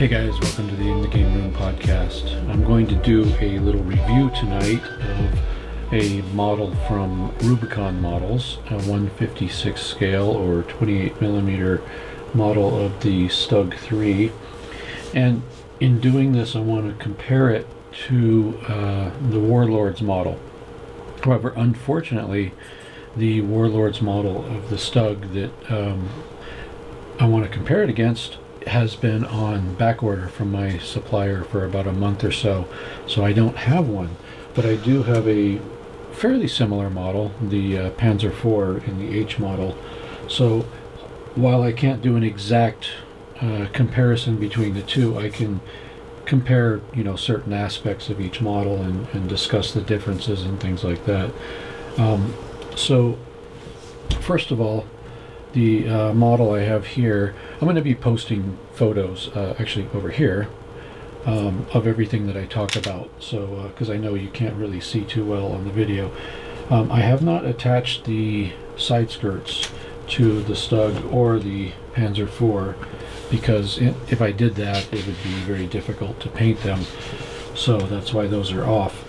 Hey guys, welcome to the In the Game Room podcast. I'm going to do a little review tonight of a model from Rubicon Models, a 1/56 scale or 28 millimeter model of the StuG III. And in doing this, I want to compare it to the Warlords model. However, unfortunately, the Warlords model of the StuG that I want to compare it against has been on back order from my supplier for about a month or so, so I don't have one. But I do have a fairly similar model, the Panzer IV in the H model. So while I can't do an exact comparison between the two, I can compare, certain aspects of each model and discuss the differences and things like that. So first of all, the model I have here, I'm going to be posting photos actually over here of everything that I talk about, so because I know you can't really see too well on the video. I have not attached the side skirts to the StuG or the Panzer IV because if I did that, it would be very difficult to paint them, so that's why those are off.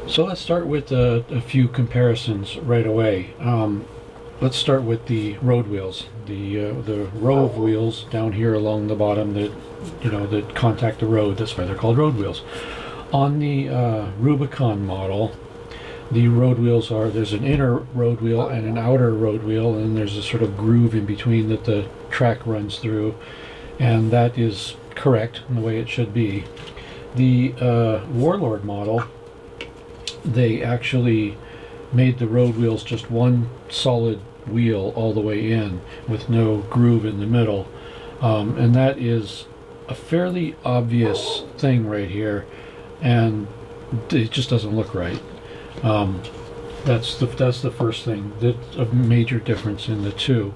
So let's start with a few comparisons right away. Let's start with the road wheels, the row of wheels down here along the bottom that contact the road. That's why they're called road wheels. On the Rubicon model, the road wheels there's an inner road wheel and an outer road wheel, and there's a sort of groove in between that the track runs through, and that is correct in the way it should be. The Warlord model, they actually made the road wheels just one solid wheel all the way in with no groove in the middle, and that is a fairly obvious thing right here, and it just doesn't look right. That's the first thing. That's a major difference in the two.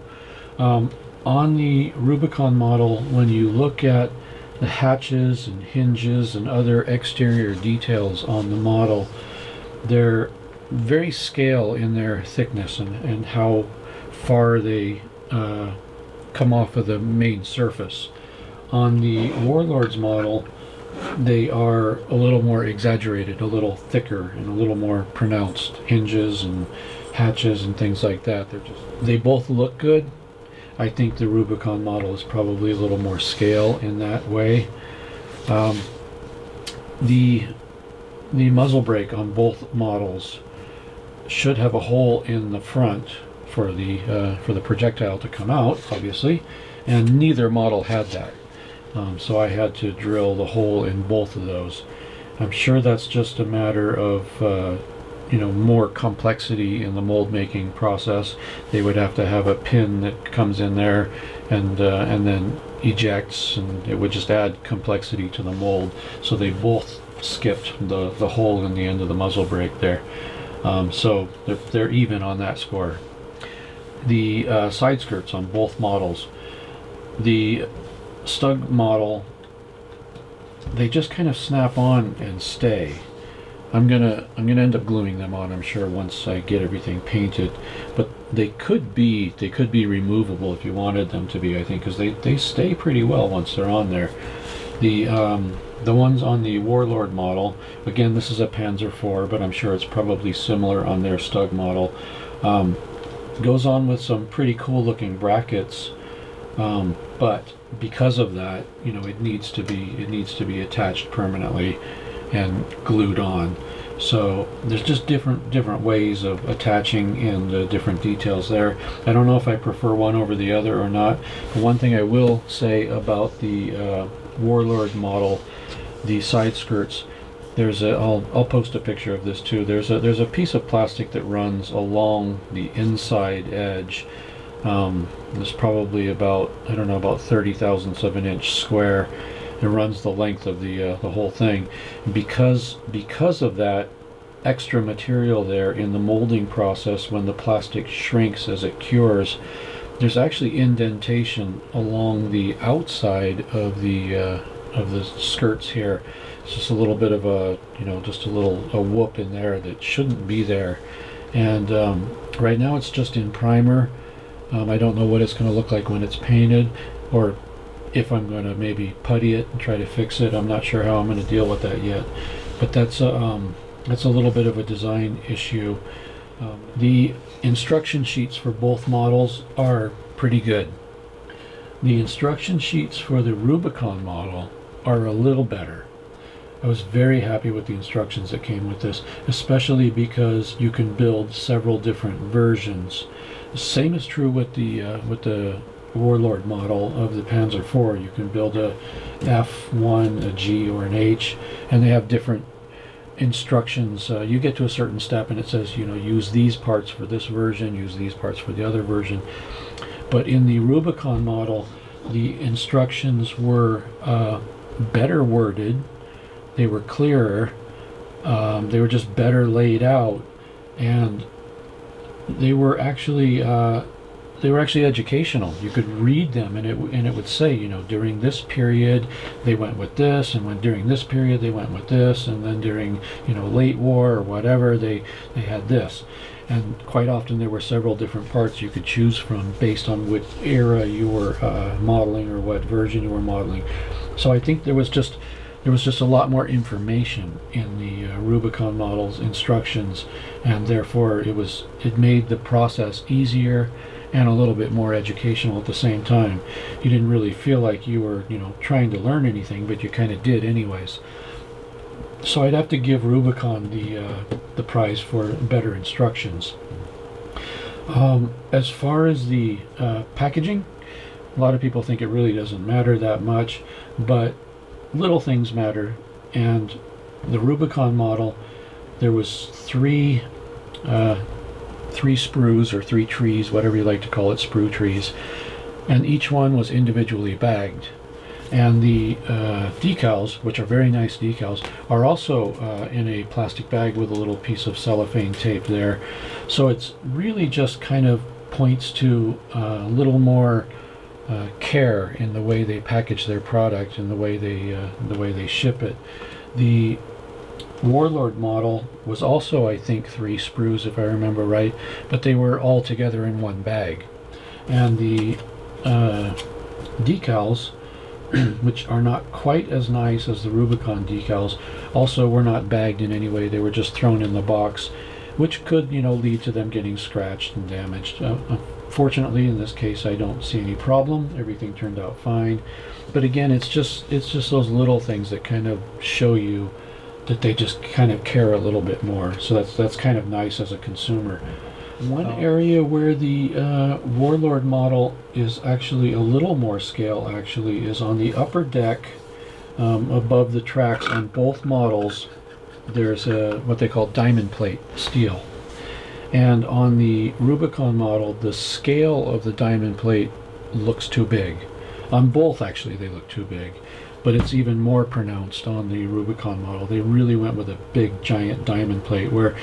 On the Rubicon model, when you look at the hatches and hinges and other exterior details on the model, they're very scale in their thickness and how far they come off of the main surface. On the Warlords model, they are a little more exaggerated, a little thicker and a little more pronounced hinges and hatches and things like that. They both look good. I think the Rubicon model is probably a little more scale in that way. The muzzle brake on both models should have a hole in the front for the projectile to come out, obviously, and neither model had that. So I had to drill the hole in both of those. I'm sure that's just a matter of more complexity in the mold making process. They would have to have a pin that comes in there and then ejects, and it would just add complexity to the mold. So they both skipped the hole in the end of the muzzle brake there. So they're even on that score. The side skirts on both models, the StuG model, they just kind of snap on and stay. I'm gonna end up gluing them on, I'm sure, once I get everything painted. But they could be removable if you wanted them to be, I think, because they stay pretty well once they're on there. The ones on the Warlord model, again, this is a Panzer IV, but I'm sure it's probably similar on their StuG model. Goes on with some pretty cool looking brackets, but because of that, it needs to be attached permanently and glued on. So there's just different ways of attaching and different details there. I don't know if I prefer one over the other or not. But one thing I will say about the Warlord model, the side skirts, I'll post a picture of this too. There's a piece of plastic that runs along the inside edge. It's probably about 30 thousandths of an inch square. It runs the length of the whole thing. Because of that extra material there in the molding process, when the plastic shrinks as it cures, there's actually indentation along the outside of the skirts here. It's just a little bit of a whoop in there that shouldn't be there. And right now it's just in primer. I don't know what it's going to look like when it's painted, or if I'm going to maybe putty it and try to fix it. I'm not sure how I'm going to deal with that yet, but that's a little bit of a design issue. The instruction sheets for both models are pretty good. The instruction sheets for the Rubicon model are a little better. I was very happy with the instructions that came with this, especially because you can build several different versions. The same is true with the Warlord model of the Panzer IV. You can build a F1, a G, or an H, and they have different instructions. You get to a certain step and it says, use these parts for this version, use these parts for the other version. But in the Rubicon model, the instructions were better worded, they were clearer, they were just better laid out, and they were actually educational. You could read them, and it would say, during this period they went with this, and when during this period they went with this, and then during late war or whatever they had this. And quite often there were several different parts you could choose from based on which era you were modeling or what version you were modeling. So I think there was just a lot more information in the Rubicon model's instructions, and therefore it made the process easier and a little bit more educational at the same time. You didn't really feel like you were trying to learn anything, but you kind of did anyways. So I'd have to give Rubicon the prize for better instructions. As far as the packaging, a lot of people think it really doesn't matter that much, but little things matter. And the Rubicon model, there was three sprues or three trees, whatever you like to call it, sprue trees, and each one was individually bagged. And the decals, which are very nice decals, are also in a plastic bag with a little piece of cellophane tape there. So it's really just kind of points to a little more care in the way they package their product and the way they ship it. The Warlord model was also, I think, 3 sprues if I remember right, but they were all together in one bag. And the decals, which are not quite as nice as the Rubicon decals, also were not bagged in any way. They were just thrown in the box, which could lead to them getting scratched and damaged. Fortunately, in this case, I don't see any problem. Everything turned out fine. But again, it's just those little things that kind of show you that they just kind of care a little bit more. So that's kind of nice as a consumer. One area where the Warlord model is actually a little more scale is on the upper deck above the tracks on both models. There's what they call diamond plate steel. And on the Rubicon model, the scale of the diamond plate looks too big. On both, actually, they look too big. But it's even more pronounced on the Rubicon model. They really went with a big, giant diamond plate, where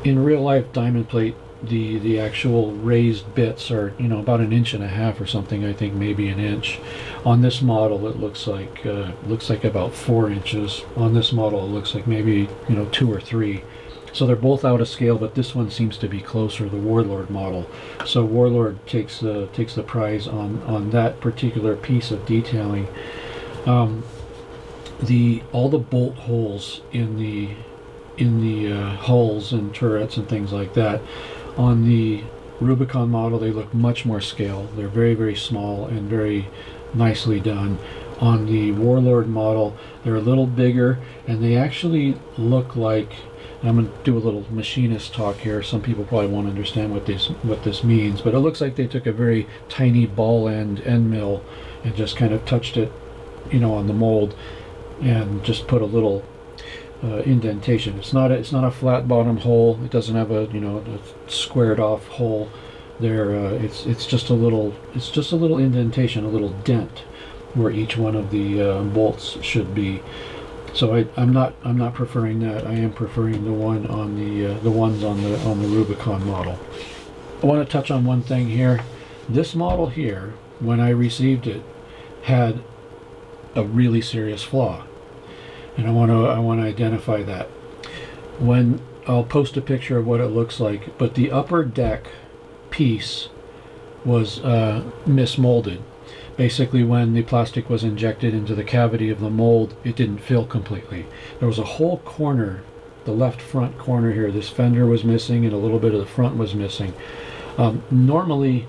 in real life, diamond plate, the actual raised bits are about 1.5 inches or something. I think maybe 1 inch. On this model, it looks like about 4 inches. On this model, it looks like maybe 2 or 3. So they're both out of scale, but this one seems to be closer, the Warlord model. So Warlord takes the prize on that particular piece of detailing. All the bolt holes in the hulls and turrets and things like that. On the Rubicon model, they look much more scale. They're very, very small and very nicely done. On the Warlord model, they're a little bigger, and they actually look like, I'm going to do a little machinist talk here. Some people probably won't understand what this means, but it looks like they took a very tiny ball end mill and just kind of touched it, on the mold, and just put a little indentation. It's not a flat bottom hole. It doesn't have a squared off hole there. It's just a little indentation, a little dent where each one of the bolts should be. So I'm not preferring that. I am preferring the ones on the Rubicon model. I want to touch on one thing here. This model here, when I received it, had a really serious flaw, and I want to identify that. When I'll post a picture of what it looks like, but the upper deck piece was mismolded. Basically, when the plastic was injected into the cavity of the mold, it didn't fill completely. There was a whole corner, the left front corner here. This fender was missing and a little bit of the front was missing. Normally,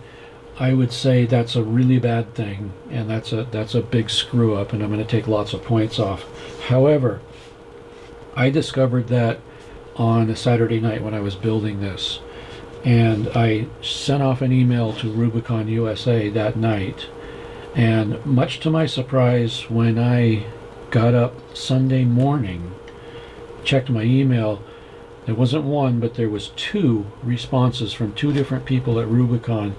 I would say that's a really bad thing, and that's a big screw up, and I'm going to take lots of points off. However, I discovered that on a Saturday night when I was building this, and I sent off an email to Rubicon USA that night, and much to my surprise, when I got up Sunday morning, checked my email, there wasn't one, but there was 2 responses from 2 different people at Rubicon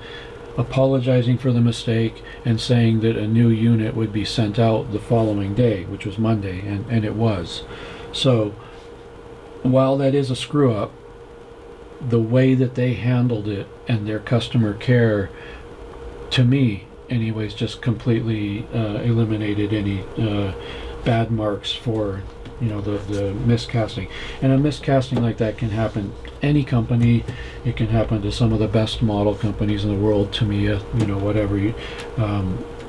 apologizing for the mistake and saying that a new unit would be sent out the following day, which was Monday, and it was. So while that is a screw up, the way that they handled it and their customer care, to me anyways, just completely eliminated any bad marks for the miscasting. And a miscasting like that can happen any company. It can happen to some of the best model companies in the world, Tamiya, whatever.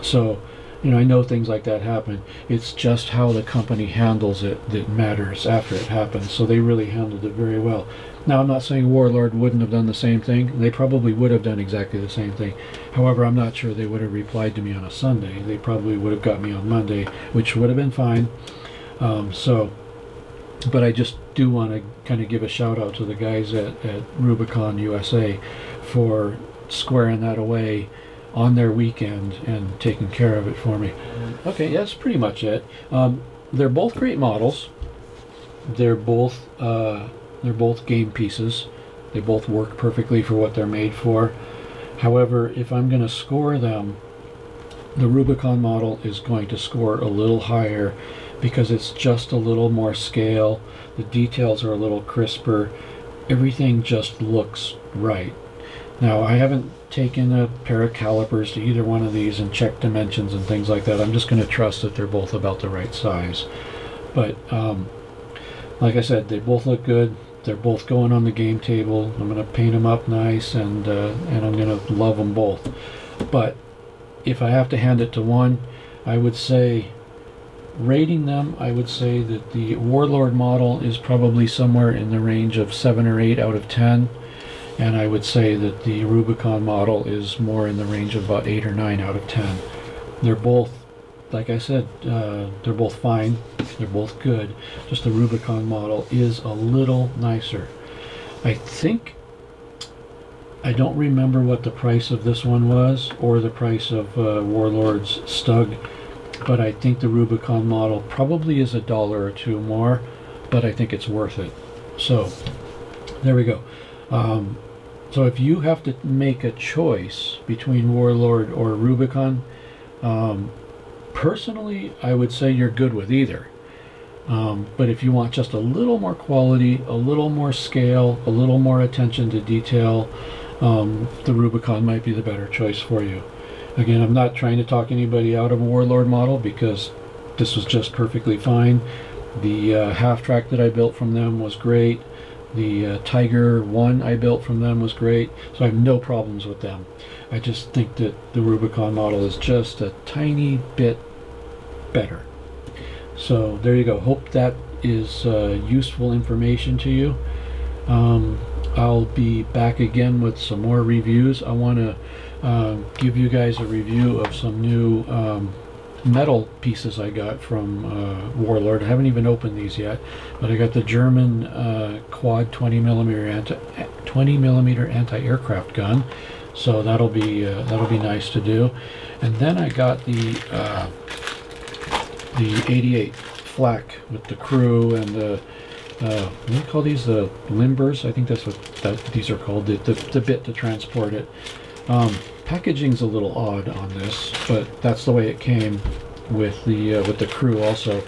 So I know things like that happen. It's just how the company handles it that matters after it happens. So they really handled it very well. Now, I'm not saying Warlord wouldn't have done the same thing. They probably would have done exactly the same thing. However, I'm not sure they would have replied to me on a Sunday. They probably would have got me on Monday, which would have been fine. But I just do want to kind of give a shout out to the guys at Rubicon USA for squaring that away on their weekend and taking care of it for me. Okay, that's pretty much it. They're both great models. They're both game pieces. They both work perfectly for what they're made for. However, if I'm going to score them, the Rubicon model is going to score a little higher because it's just a little more scale. The details are a little crisper. Everything just looks right. Now, I haven't taken a pair of calipers to either one of these and checked dimensions and things like that. I'm just going to trust that they're both about the right size. But like I said, they both look good. They're both going on the game table. I'm going to paint them up nice, and I'm going to love them both. But if I have to hand it to one, I would say, rating them, I would say that the Warlord model is probably somewhere in the range of 7 or 8 out of 10. And I would say that the Rubicon model is more in the range of about 8 or 9 out of 10. They're both, like I said, they're both fine. They're both good. Just the Rubicon model is a little nicer. I don't remember what the price of this one was, or the price of Warlord's StuG, but I think the Rubicon model probably is $1 or $2 more, but I think it's worth it. So there we go. So if you have to make a choice between Warlord or Rubicon, personally, I would say you're good with either. But if you want just a little more quality, a little more scale, a little more attention to detail, the Rubicon might be the better choice for you. Again, I'm not trying to talk anybody out of a Warlord model because this was just perfectly fine. The half-track that I built from them was great. The Tiger 1 I built from them was great, so I have no problems with them. I just think that the Rubicon model is just a tiny bit better. So there you go. Hope that is useful information to you. I'll be back again with some more reviews. I want to give you guys a review of some new metal pieces I got from Warlord. I haven't even opened these yet, but I got the German quad 20 millimeter anti-aircraft gun, so that'll be nice to do. And then I got the 88 flak with the crew and the what do you call these? The limbers? I think that's what these are called. The bit to transport it. Packaging's a little odd on this, but that's the way it came with the crew also.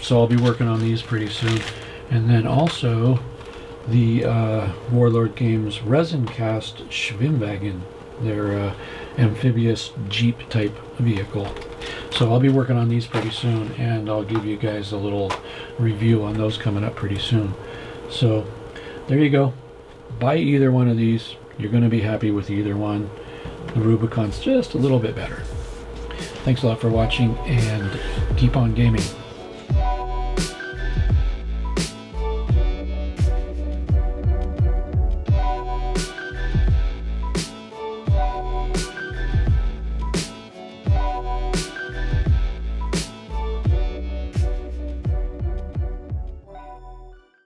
So I'll be working on these pretty soon. And then also the Warlord Games resin cast Schwimmwagen, their amphibious Jeep type vehicle. So I'll be working on these pretty soon, and I'll give you guys a little review on those coming up pretty soon. So there you go. Buy either one of these. You're going to be happy with either one. The Rubicon's just a little bit better. Thanks a lot for watching, and keep on gaming.